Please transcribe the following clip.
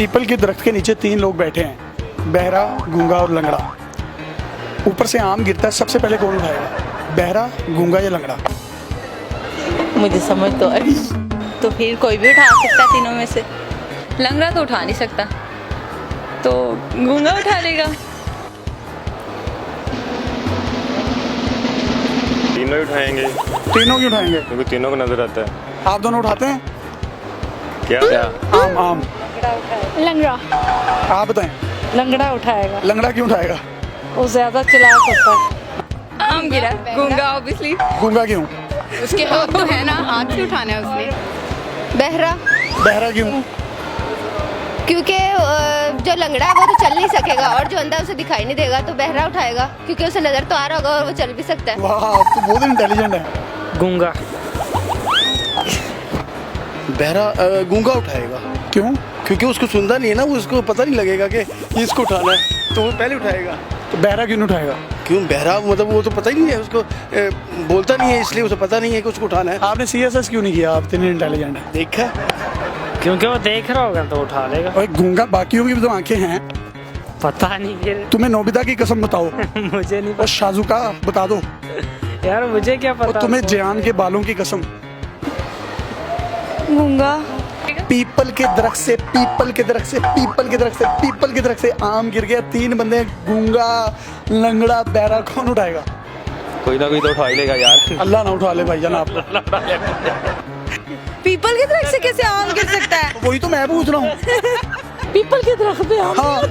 People के दरख्त के नीचे 3 लोग बैठे हैं, बहरा, गूंगा और लंगड़ा। ऊपर से आम गिरता है, सबसे पहले कौन उठाएगा, बहरा, गूंगा या लंगड़ा? मुझे समझ तो आई। तो फिर कोई भी उठा सकता है तीनों में से। लंगड़ा तो उठा नहीं सकता, तो गूंगा उठा लेगा। तीनों ही उठाएंगे, तीनों क्यों उठाएंगे? क्योंकि तीनों को नजर आता है। आप दोनों उठाते हैं? क्या आम आम। लंगड़ा। आप बताएं। लंगड़ा उठाएगा। लंगड़ा क्यों उठाएगा? वो ज्यादा चालाक होता है। आम गिरा, गूंगा ऑब्वियसली। गूंगा क्यों? उसके हाथ तो है ना, हाथ से उठाना है उसने। बहरा। बहरा क्यों? क्योंकि जो लंगड़ा है वो तो चल नहीं सकेगा और जो अंधा उसे दिखाई नहीं देगा, तो बहरा उठाएगा क्योंकि उसे नजर तो आ रहा होगा और वो चल भी सकता है। वाह, आप तो बहुत इंटेलिजेंट है। गूंगा। बहरा गूंगा उठाएगा। क्यों? क्योंकि उसको सुनता नहीं है ना, वो उसको पता नहीं लगेगा कि ये इसको उठाना है, तो वो पहले उठाएगा। तो बहरा क्यों नहीं उठाएगा? क्यों? बहरा मतलब वो तो पता ही नहीं है उसको, बोलता नहीं है, इसलिए उसे पता नहीं है कि उसको उठाना है। आपने CSS क्यों नहीं किया? आप इतने इंटेलिजेंट है। देखा, क्योंकि वो देख रहा होगा तो उठा लेगा। और गूंगा, बाकियों की भी तो आंखें हैं। पता नहीं फिर। तुम्हें नोबिता की कसम बताओ मुझे नहीं और शाजुका बता दो, पता यार, मुझे क्या और पता। तुम्हें जयान के बालों की कसम। गूंगा। पीपल के दरख्त से, पीपल के दरख्त से, पीपल के दरख्त से, पीपल के दरख्त से आम गिर गया, 3 बंदे, गूंगा, लंगड़ा, बहरा, कौन उठाएगा? कोई ना कोई तो उठा ही लेगा यार। अल्लाह ना उठा ले भाईजान आप। पीपल के दरख्त से कैसे आम गिर सकता है? वही तो मैं पूछ रहा हूँ। पीपल के दरख्त पे आम हाँ।